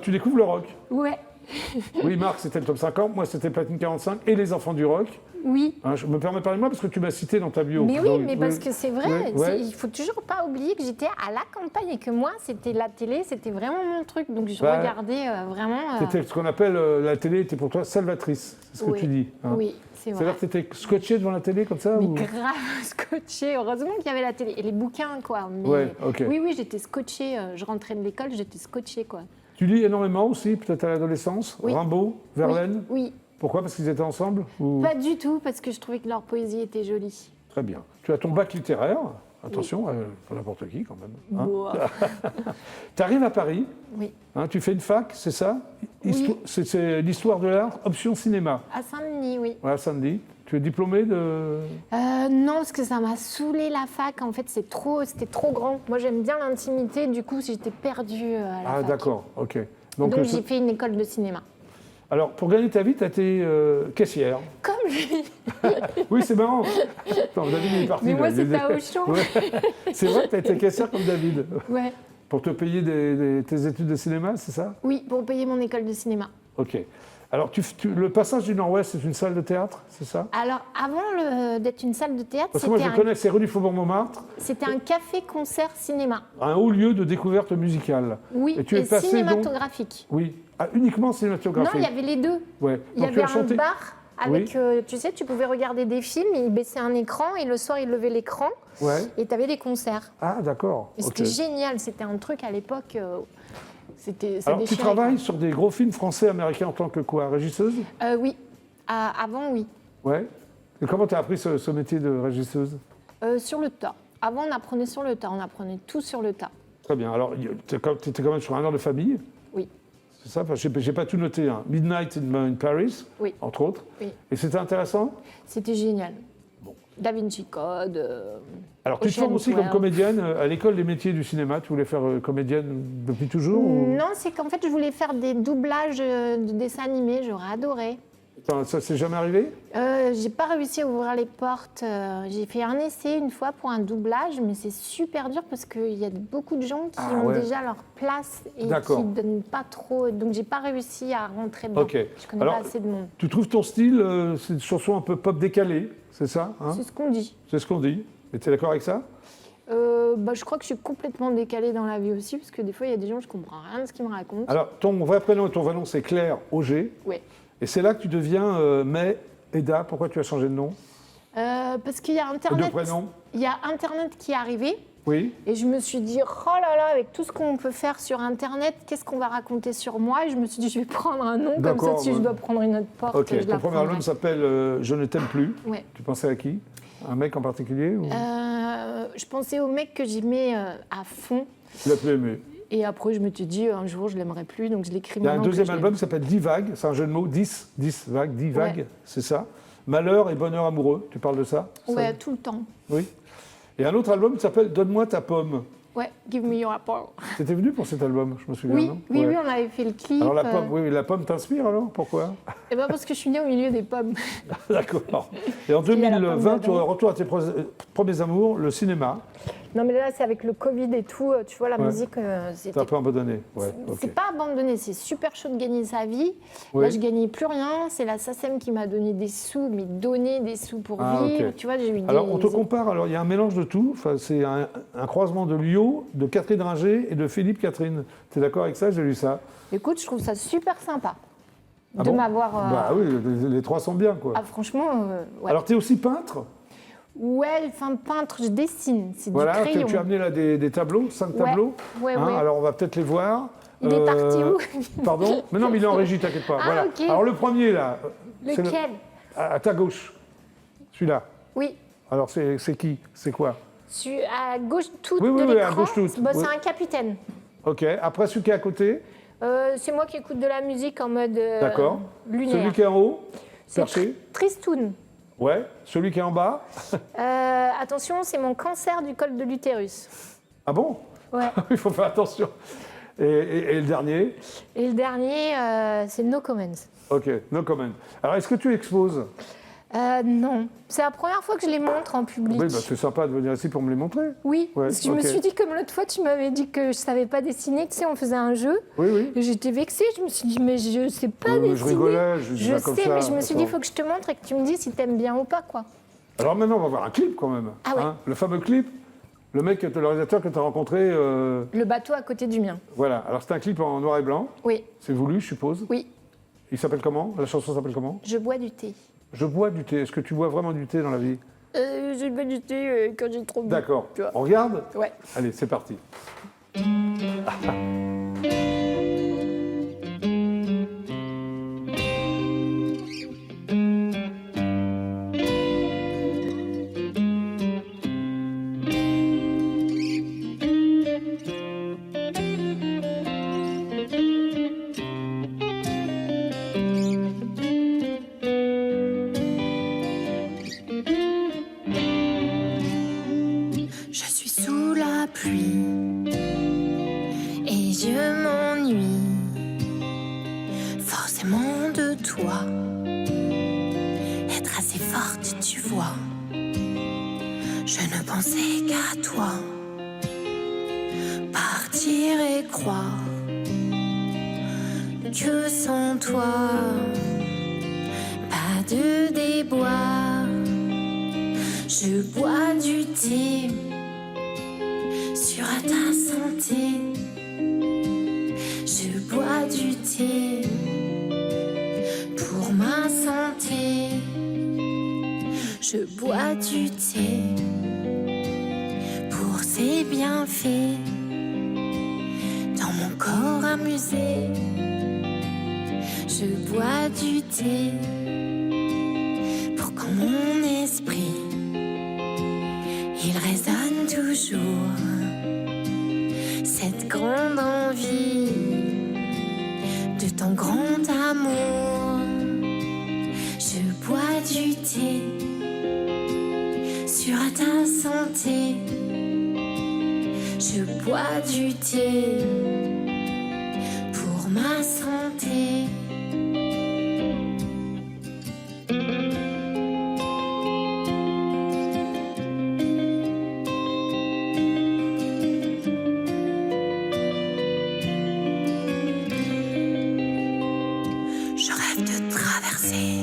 S1: tu découvres le rock.
S3: Ouais.
S1: Oui, Marc, c'était le top 50. Moi, c'était Platine 45 et les enfants du rock.
S3: Oui.
S1: Hein, je me permets de parler de moi parce que tu m'as cité dans ta bio.
S3: Mais oui,
S1: Donc,
S3: mais parce que c'est vrai.
S1: ouais.
S3: Il faut toujours pas oublier que j'étais à la campagne et que moi, c'était la télé, c'était vraiment mon truc. Donc je
S1: Bah,
S3: regardais vraiment.
S1: C'était ce qu'on appelle la télé était pour toi salvatrice, c'est ce que
S3: Oui.
S1: tu dis. Hein.
S3: Oui, c'est vrai.
S1: C'est-à-dire que tu étais scotché devant la télé comme ça
S3: Mais
S1: ou...
S3: grave scotché. Heureusement qu'il y avait la télé et les bouquins, quoi. Mais
S1: Ouais, ok.
S3: oui, j'étais scotché. Je rentrais de l'école, j'étais scotché, quoi.
S1: Tu lis énormément aussi, peut-être à l'adolescence.
S3: Oui.
S1: Rimbaud, Verlaine.
S3: Oui.
S1: Pourquoi? Parce qu'ils étaient ensemble ou...
S3: Pas du tout, parce que je trouvais que leur poésie était jolie.
S1: Très bien. Tu as ton bac littéraire. Attention, pas n'importe qui quand même. Hein.
S3: Wow.
S1: Tu arrives à Paris,
S3: Oui.
S1: hein, tu fais une fac, c'est ça?
S3: Oui.
S1: C'est l'histoire de l'art, option cinéma.
S3: À Saint-Denis, oui.
S1: Voilà, samedi. Tu es diplômé de...
S3: Non, parce que ça m'a saoulé la fac. En fait, c'était trop grand. Moi, j'aime bien l'intimité. Du coup, j'étais perdue à la fac.
S1: Ah d'accord, ok.
S3: Donc j'ai fait une école de cinéma.
S1: Alors, pour gagner ta vie, tu as été caissière.
S3: Comme lui.
S1: Oui, c'est marrant. Attends, David il est parti.
S3: Mais
S1: là.
S3: moi,
S1: Il
S3: c'était
S1: est-
S3: à Auchan.
S1: Ouais. C'est vrai que tu as été caissière comme David.
S3: Ouais.
S1: Pour te payer tes études de cinéma, c'est ça?
S3: Oui, pour payer mon école de cinéma.
S1: Ok. Alors, le passage du Nord-Ouest, c'est une salle de théâtre, c'est ça?
S3: Alors, avant d'être une salle de théâtre,
S1: Parce que moi, je
S3: c'était
S1: connais, c'est rue du Faubourg-Montmartre,
S3: un café-concert-cinéma.
S1: un haut lieu de découverte musicale.
S3: Oui,
S1: Et tu es passé, donc-
S3: cinématographique.
S1: Oui. Ah, uniquement
S3: Non,
S1: cinématographique.
S3: il y avait les deux.
S1: Ouais.
S3: Il y
S1: Donc, tu
S3: avait
S1: as
S3: un
S1: chanté.
S3: bar avec,
S1: Oui.
S3: tu sais, tu pouvais regarder des films, il baissait un écran et le soir, il levait l'écran
S1: Ouais.
S3: et tu avais des concerts.
S1: Ah, d'accord.
S3: Et
S1: Ok.
S3: c'était génial, c'était un truc à l'époque, ça
S1: Alors, tu
S3: déchirait,
S1: travailles
S3: quoi.
S1: sur des gros films français, américains en tant que quoi? Régisseuse?
S3: Oui, avant, oui.
S1: Ouais. Et comment tu as appris ce métier de régisseuse?
S3: Sur le tas. Avant, on apprenait sur le tas, on apprenait tout sur le tas.
S1: Très bien. Alors, tu étais quand même sur un heure de famille?
S3: Oui.
S1: C'est ça? Enfin, j'ai pas tout noté. Hein. Midnight in Paris,
S3: Oui.
S1: entre autres.
S3: Oui.
S1: Et c'était intéressant?
S3: C'était génial. Da Vinci Code.
S1: Alors, tu te
S3: Ocean's
S1: formes aussi comme
S3: 12.
S1: comédienne à l'école des métiers du cinéma. Tu voulais faire comédienne depuis toujours ou...
S3: Non, c'est qu'en fait, je voulais faire des doublages de dessins animés, j'aurais adoré.
S1: Attends, ça s'est jamais arrivé?
S3: J'ai pas réussi à ouvrir les portes. J'ai fait un essai une fois pour un doublage, mais c'est super dur parce qu'il y a beaucoup de gens qui
S1: Ah,
S3: ont
S1: ouais.
S3: déjà leur place et
S1: D'accord.
S3: qui donnent pas trop. Donc j'ai pas réussi à rentrer dedans.
S1: Ok.
S3: Je connais
S1: Alors,
S3: pas assez de monde.
S1: Tu trouves ton style, c'est une chanson un peu pop décalée, c'est ça hein?
S3: C'est ce qu'on dit.
S1: C'est ce qu'on dit. Et tu es d'accord avec ça?
S3: Je crois que je suis complètement décalée dans la vie aussi, parce que des fois il y a des gens je comprends rien de ce qu'ils me racontent.
S1: Alors, ton vrai prénom et ton vrai nom, c'est Claire Auger.
S3: Oui.
S1: Et c'est là que tu deviens May Eda. Pourquoi tu as changé de nom?
S3: Parce qu'il y a
S1: Et de
S3: Internet.
S1: prénom?
S3: Il y a Internet qui est arrivé.
S1: Oui.
S3: Et je me suis dit, oh là là, avec tout ce qu'on peut faire sur Internet, qu'est-ce qu'on va raconter sur moi? Et je me suis dit, je vais prendre un nom, comme ça,
S1: D'accord,
S3: si
S1: ouais.
S3: je dois prendre une autre porte,
S1: Ok.
S3: je
S1: Ton
S3: la
S1: premier
S3: prendrai.
S1: album s'appelle Je ne t'aime plus.
S3: Ouais.
S1: Tu pensais à qui? Un mec en particulier ou...
S3: Je pensais au mec que j'aimais à fond.
S1: Tu l'as plus aimé?
S3: Et après, je me suis dit, un jour, je l'aimerais plus, donc je l'écris
S1: Il y a un
S3: maintenant. que
S1: deuxième
S3: je
S1: album
S3: l'aime.
S1: qui s'appelle 10 vagues. C'est un jeu de mots. 10 vagues. 10 vagues,
S3: Ouais.
S1: c'est ça. Malheur et bonheur amoureux. Tu parles de ça?
S3: Ouais,
S1: Ça-
S3: tout le temps.
S1: Oui. Et un autre album qui s'appelle Donne-moi ta pomme.
S3: Ouais, Give Me Your Apple.
S1: T'étais venu pour cet album, je me souviens,
S3: Oui,
S1: non?
S3: oui,
S1: Ouais.
S3: oui, on avait fait le clip.
S1: Alors la pomme, oui, la pomme t'inspire alors? Pourquoi?
S3: Et ben parce que je suis née au milieu des pommes.
S1: D'accord. Et en
S3: qu'il y a la pomme
S1: 2020, tu
S3: dedans.
S1: retournes à tes premiers amours, le cinéma.
S3: Non, mais là, c'est avec le Covid et tout, tu vois, la
S1: Ouais.
S3: musique,
S1: T'as
S3: c'était
S1: un peu abandonné. Ouais, ok.
S3: C'est pas abandonné, c'est super chaud de gagner sa vie.
S1: Oui.
S3: Là, je gagnais plus rien. C'est la SACEM qui m'a donné des sous, mais donné des sous pour
S1: Ah,
S3: vivre.
S1: ok.
S3: Tu vois, j'ai eu
S1: Alors
S3: des...
S1: on te compare, alors il y a un mélange de tout. Enfin, c'est un croisement de Lio, de Catherine Ringer et de Philippe Catherine. Tu es d'accord avec ça? J'ai lu ça.
S3: Écoute, je trouve ça super sympa
S1: Ah
S3: de
S1: bon
S3: m'avoir...
S1: Bah oui, les trois sont bien, quoi.
S3: Ah, franchement, ouais.
S1: Alors tu es aussi peintre?
S3: Ouais, enfin, peintre, je dessine. C'est
S1: Voilà,
S3: du crayon.
S1: tu as amené là des tableaux, 5
S3: Ouais,
S1: tableaux.
S3: ouais, ouais.
S1: Alors on va peut-être les voir.
S3: Il est parti où?
S1: Pardon? Mais non, mais il est en régie, t'inquiète pas.
S3: Ah,
S1: voilà.
S3: ok.
S1: Alors le premier là, c'est
S3: Lequel?
S1: à ta gauche, celui-là.
S3: Oui.
S1: Alors c'est qui? C'est quoi?
S3: À gauche toute
S1: Oui, oui,
S3: de
S1: oui, à
S3: l'écran,
S1: gauche toute.
S3: bah,
S1: Oui.
S3: c'est un capitaine.
S1: Ok. Après celui qui est à côté,
S3: C'est moi qui écoute de la musique en mode
S1: d'accord.
S3: lunaire.
S1: Celui qui est en haut,
S3: C'est
S1: perché.
S3: Tristoun.
S1: Ouais. Celui qui est en bas.
S3: Attention, c'est mon cancer du col de l'utérus.
S1: Ah bon?
S3: Ouais.
S1: Il faut faire attention. Et le dernier?
S3: Et le dernier, c'est No Comments.
S1: Ok, no comment. Alors est-ce que tu exposes?
S3: Non. C'est la première fois que je les montre en public.
S1: Oui, bah, c'est sympa de venir ici pour me les montrer.
S3: Oui,
S1: Ouais,
S3: parce que je me
S1: ok.
S3: suis dit, comme l'autre fois, tu m'avais dit que je savais pas dessiner, tu sais, on faisait un jeu.
S1: Oui, oui.
S3: Et j'étais vexée, je me suis dit, mais je sais pas
S1: Mais
S3: dessiner.
S1: je rigolais, je dis
S3: Je
S1: ça comme
S3: sais,
S1: ça.
S3: mais je me suis dit, il
S1: Attends.
S3: faut que je te montre et que tu me dises si t'aimes bien ou pas, quoi.
S1: Alors maintenant, on va voir un clip quand même.
S3: Ah ouais.
S1: Le fameux clip, le réalisateur que tu as rencontré.
S3: Le bateau à côté du mien.
S1: Voilà, alors c'est un clip en noir et blanc.
S3: Oui,
S1: C'est voulu, je suppose.
S3: oui.
S1: Il s'appelle comment? La chanson s'appelle comment?
S3: Je bois du thé.
S1: Je bois du thé. Est-ce que tu bois vraiment du thé dans la vie?
S3: Je bois du thé quand j'ai trop bu.
S1: D'accord.
S3: Tu vois.
S1: On regarde?
S3: Ouais.
S1: Allez, c'est parti.
S3: Je suis sous la pluie et je m'ennuie forcément de toi. Être assez forte, tu vois. Je ne pensais qu'à toi. Partir et croire que sans toi, pas de déboire. Je bois du thé sur ta santé. Je bois du thé pour ma santé. Je bois du thé pour ses bienfaits dans mon corps amusé. Je bois du thé pour qu'en mon esprit il résonne toujours cette grande envie de ton grand amour. Je bois du thé sur ta santé. Je bois du thé pour ma santé. Je rêve de traverser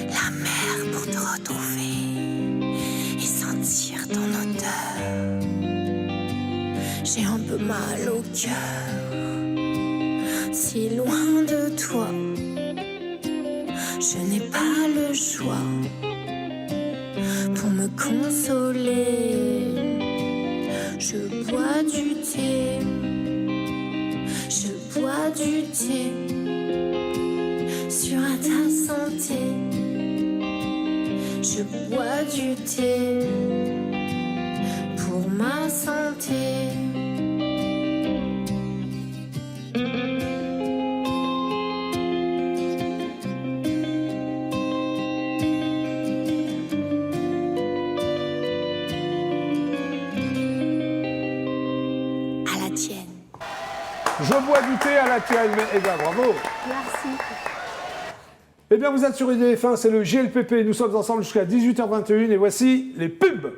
S3: la mer pour te retrouver et sentir ton odeur. J'ai un peu mal au cœur, si loin de toi. Je n'ai pas le choix pour me consoler. Je bois du thé, je bois du thé sur ta santé. Je bois du thé pour ma santé. À la tienne.
S1: Je bois du thé à la tienne. Eh bien, bravo.
S3: Merci.
S1: Eh bien, vous êtes sur IDF1, c'est le GLPP. Nous sommes ensemble jusqu'à 18h21 et voici les pubs.